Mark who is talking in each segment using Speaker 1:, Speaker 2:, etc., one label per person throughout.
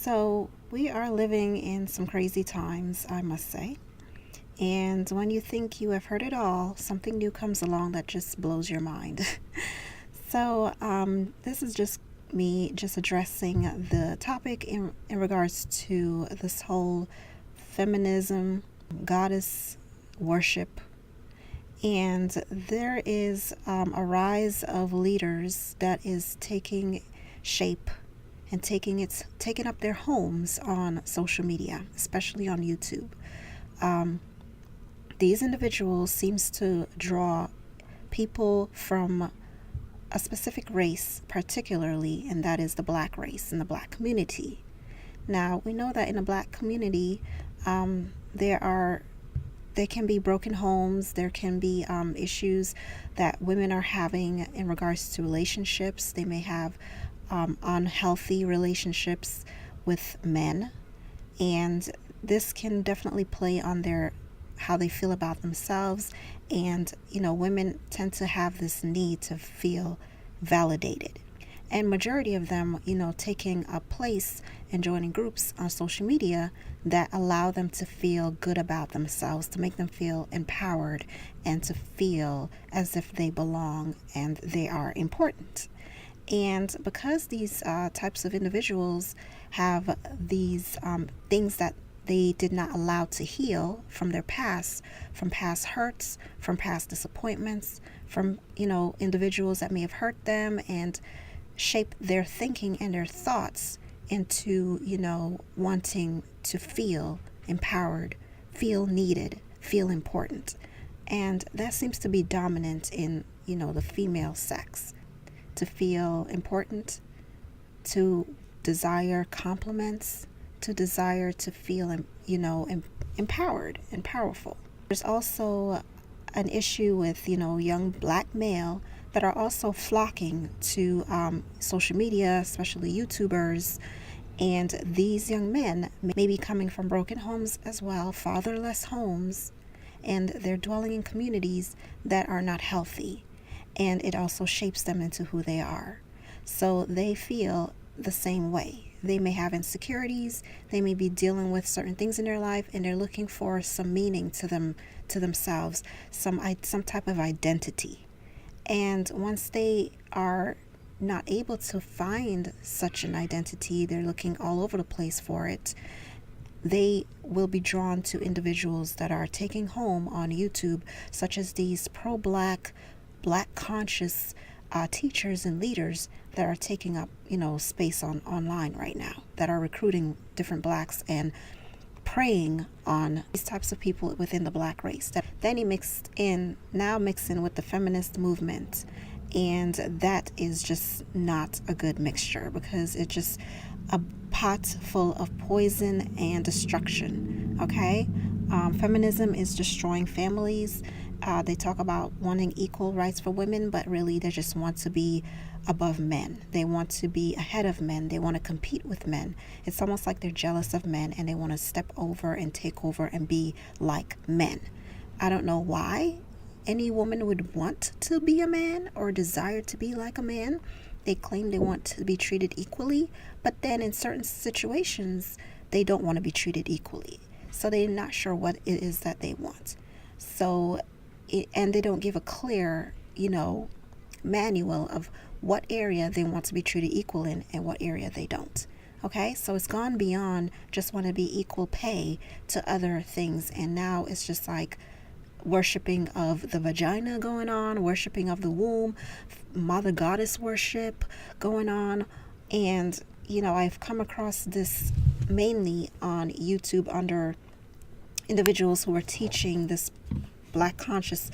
Speaker 1: So, we are living in some crazy times, I must say. And when you think you have heard it all, something new comes along that just blows your mind. This is just me just addressing the topic in regards to this whole feminism, goddess worship. And there is a rise of leaders that is taking shape and taking up their homes on social media, especially on YouTube. Um, these individuals seems to draw people from a specific race, particularly, and that is the black race and the black community. Now we know that in the black community, there can be broken homes. There can be issues that women are having in regards to relationships. They may have unhealthy relationships with men, and this can definitely play on their how they feel about themselves. And women tend to have this need to feel validated, and majority of them taking a place and joining groups on social media that allow them to feel good about themselves, to make them feel empowered and to feel as if they belong and they are important. And because these types of individuals have these things that they did not allow to heal from their past, from past hurts, from past disappointments, from individuals that may have hurt them and shape their thinking and their thoughts into wanting to feel empowered, feel needed, feel important. And that seems to be dominant in the female sex, to feel important, to desire compliments, to desire to feel empowered and powerful. There's also an issue with young black male that are also flocking to social media, especially YouTubers. And these young men may be coming from broken homes as well, fatherless homes, and they're dwelling in communities that are not healthy. And it also shapes them into who they are. So they feel the same way. They may have insecurities, they may be dealing with certain things in their life, and they're looking for some meaning to themselves, some type of identity. And once they are not able to find such an identity, they're looking all over the place for it. They will be drawn to individuals that are taking home on YouTube, such as these pro-black, black conscious teachers and leaders that are taking up space online right now, that are recruiting different blacks and preying on these types of people within the black race. Then he mixed in with the feminist movement, and that is just not a good mixture, because it's just a pot full of poison and destruction. Okay, feminism is destroying families. They talk about wanting equal rights for women, but really they just want to be above men. They want to be ahead of men. They want to compete with men. It's almost like they're jealous of men and they want to step over and take over and be like men. I don't know why any woman would want to be a man or desire to be like a man. They claim they want to be treated equally, but then in certain situations, they don't want to be treated equally. So they're not sure what it is that they want. And they don't give a clear, manual of what area they want to be treated equal in and what area they don't. Okay, so it's gone beyond just want to be equal pay to other things. And now it's just like worshiping of the vagina going on, worshiping of the womb, mother goddess worship going on. And, I've come across this mainly on YouTube under individuals who are teaching this black conscious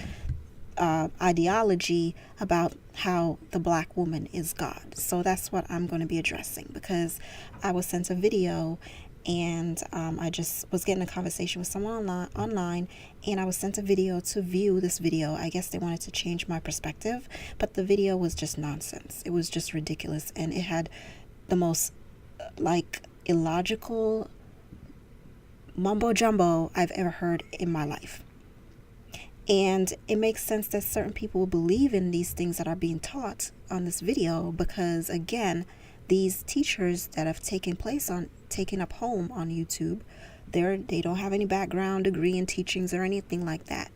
Speaker 1: ideology about how the black woman is God. So that's what I'm going to be addressing, because I was sent a video, and I just was getting a conversation with someone online, and I was sent a video to view this video. I guess they wanted to change my perspective, but the video was just nonsense. It was just ridiculous, and it had the most illogical mumbo jumbo I've ever heard in my life. And it makes sense that certain people believe in these things that are being taught on this video, because again, these teachers that have taken up home on YouTube, they don't have any background degree in teachings or anything like that.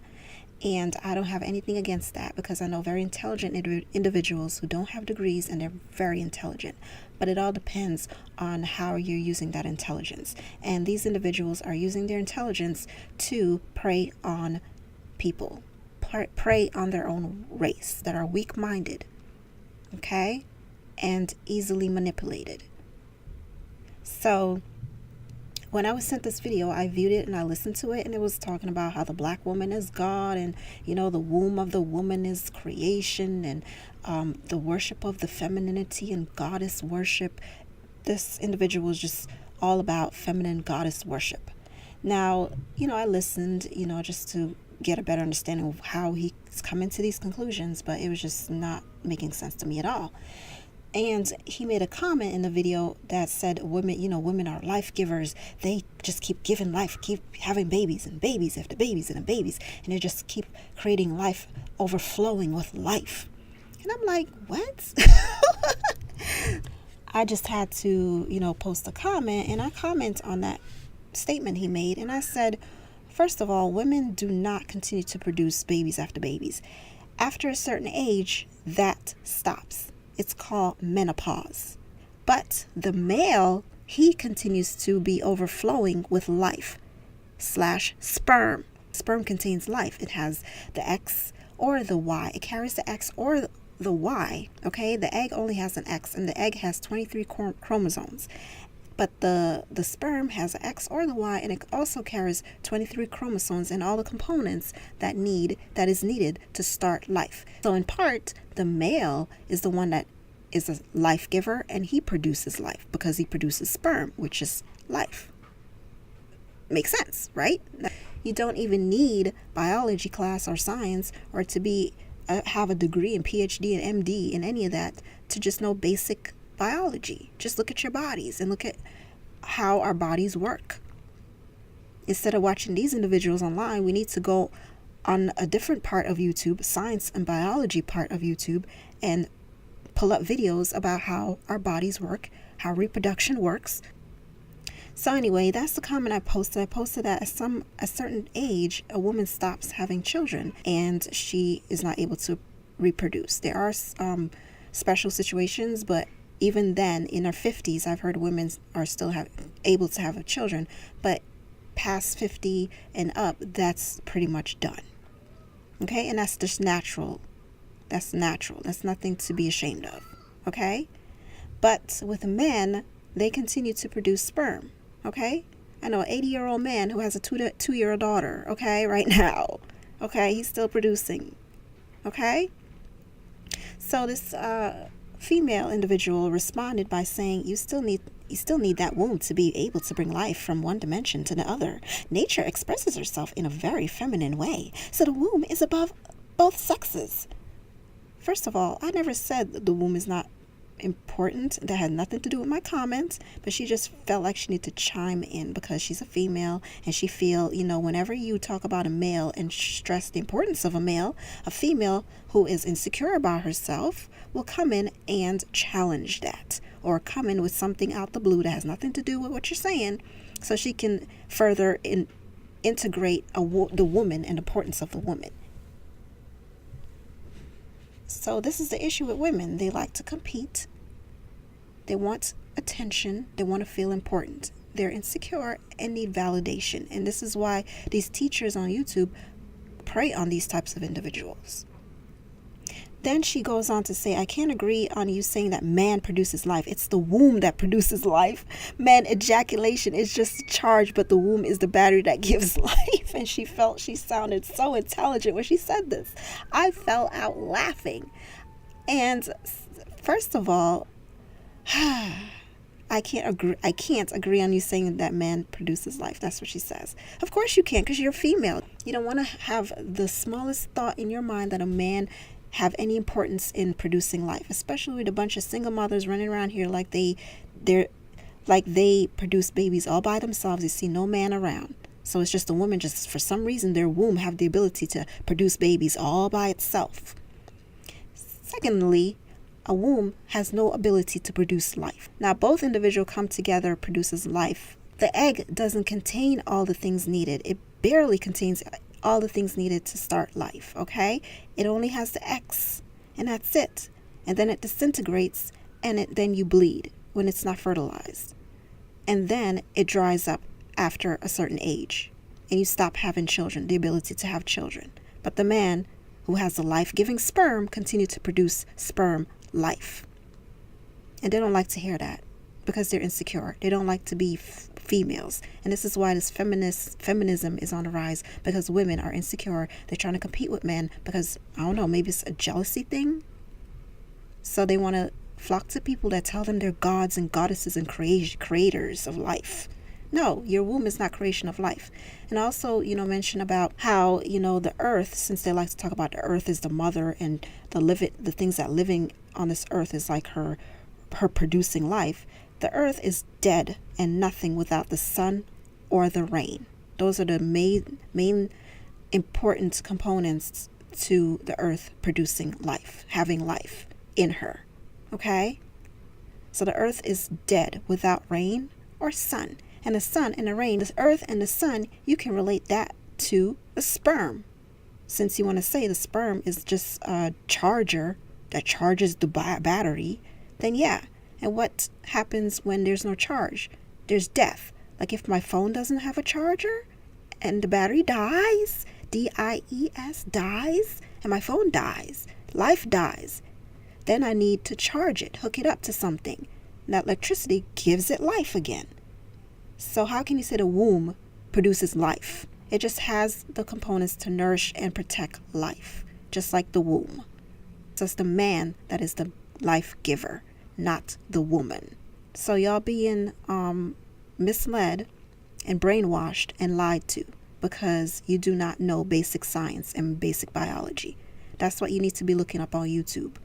Speaker 1: And I don't have anything against that, because I know very intelligent individuals who don't have degrees and they're very intelligent. But it all depends on how you're using that intelligence. And these individuals are using their intelligence to prey on people, prey on their own race, that are weak-minded, okay, and easily manipulated. So when I was sent this video, I viewed it and I listened to it, and it was talking about how the black woman is God, and the womb of the woman is creation, and the worship of the femininity and goddess worship. This individual was just all about feminine goddess worship. Now, I listened, just to get a better understanding of how he's coming to these conclusions, but it was just not making sense to me at all. And he made a comment in the video that said women are life givers. They just keep giving life, keep having babies and babies after babies and babies, and they just keep creating life, overflowing with life. And I'm like, what? I just had to, post a comment, and I comment on that statement he made. And I said, first of all, women do not continue to produce babies after babies. After a certain age, that stops. It's called menopause. But the male, he continues to be overflowing with life / sperm. Sperm contains life. It has the X or the Y. It carries the X or the Y. Okay, the egg only has an X, and the egg has 23 chromosomes. But the sperm has an X or the Y, and it also carries 23 chromosomes and all the components that is needed to start life. So in part, the male is the one that is a life giver, and he produces life because he produces sperm, which is life. Makes sense, right? You don't even need biology class or science or to have a degree in PhD and MD in any of that to just know basic biology. Just look at your bodies and look at how our bodies work. Instead of watching these individuals online, we need to go on a different part of YouTube, science and biology part of YouTube, and pull up videos about how our bodies work, how reproduction works. So anyway, that's the comment I posted. I posted that at a certain age, a woman stops having children and she is not able to reproduce. There are special situations, but even then, in her 50s, I've heard women are still able to have children, but past 50 and up, that's pretty much done. Okay, and that's just natural. That's natural. That's nothing to be ashamed of. Okay, but with men, they continue to produce sperm. Okay, I know an 80-year-old man who has a 2-year-old daughter. Okay, right now. Okay, he's still producing. Okay, so this female individual responded by saying, you still need that womb to be able to bring life from one dimension to the other. Nature expresses herself in a very feminine way, so the womb is above both sexes. First of all, I never said that the womb is not important. That had nothing to do with my comments, but she just felt like she needed to chime in because she's a female, and she feel, whenever you talk about a male and stress the importance of a female who is insecure about herself will come in and challenge that, or come in with something out the blue that has nothing to do with what you're saying, so she can further integrate the woman and the importance of the woman. So this is the issue with women. They like to compete. They want attention. They want to feel important. They're insecure and need validation. And this is why these teachers on YouTube prey on these types of individuals. Then she goes on to say, I can't agree on you saying that man produces life. It's the womb that produces life. Man ejaculation is just a charge, but the womb is the battery that gives life. And she felt she sounded so intelligent when she said this. I fell out laughing. And first of all, I can't agree on you saying that man produces life. That's what she says. Of course you can't, because you're female. You don't want to have the smallest thought in your mind that a man have any importance in producing life, especially with a bunch of single mothers running around here like they produce babies all by themselves. You see no man around. So it's just a woman, just for some reason their womb have the ability to produce babies all by itself. Secondly, A womb has no ability to produce life. Now, both individuals come together, produces life. The egg doesn't contain all the things needed. It barely contains all the things needed to start life, okay? It only has the X, and that's it. And then it disintegrates, and then you bleed when it's not fertilized. And then it dries up after a certain age, and you stop having children, the ability to have children. But the man who has the life-giving sperm continue to produce sperm life. And they don't like to hear that because they're insecure. They don't like to be females. And this is why this feminism is on the rise, because women are insecure. They're trying to compete with men because, I don't know, maybe it's a jealousy thing. So they want to flock to people that tell them they're gods and goddesses and creators of life. No, your womb is not creation of life. And also, mention about how, the earth, since they like to talk about the earth is the mother, and the things that living on this earth is like her producing life. The earth is dead and nothing without the sun or the rain. Those are the main important components to the earth producing life, having life in her. Okay? So the earth is dead without rain or sun. And the sun and the rain, the earth and the sun, you can relate that to the sperm. Since you want to say the sperm is just a charger that charges the battery, then yeah. And what happens when there's no charge? There's death. Like if my phone doesn't have a charger and the battery dies, DIES, dies, and my phone dies, life dies, then I need to charge it, hook it up to something. And that electricity gives it life again. So how can you say the womb produces life? It just has the components to nourish and protect life, just like the womb. So it's the man that is the life giver, not the woman. So y'all being misled and brainwashed and lied to because you do not know basic science and basic biology. That's what you need to be looking up on YouTube.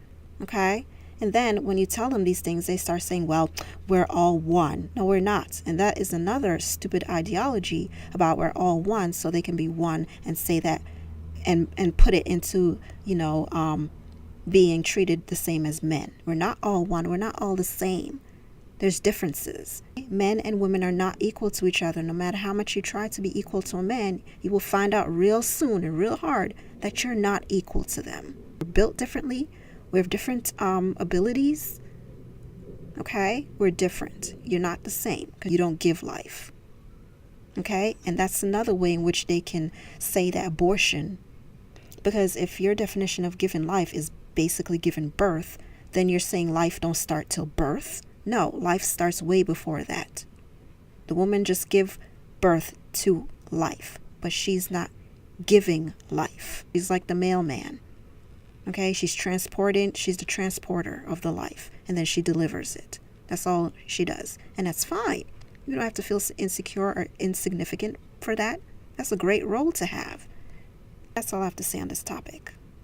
Speaker 1: Okay? And then when you tell them these things, they start saying, well, we're all one. No, we're not. And that is another stupid ideology about we're all one, so they can be one and say that and put it into, being treated the same as men. We're not all one. We're not all the same. There's differences. Men and women are not equal to each other. No matter how much you try to be equal to a man, you will find out real soon and real hard that you're not equal to them. We're built differently. We have different abilities. Okay? We're different. You're not the same because you don't give life. Okay? And that's another way in which they can say that abortion, because if your definition of giving life is basically giving birth, then you're saying life don't start till birth. No, life starts way before that. The woman just give birth to life, but she's not giving life. She's like the mailman. Okay, she's the transporter of the life, and then she delivers it. That's all she does. And that's fine. You don't have to feel insecure or insignificant for that. That's a great role to have. That's all I have to say on this topic.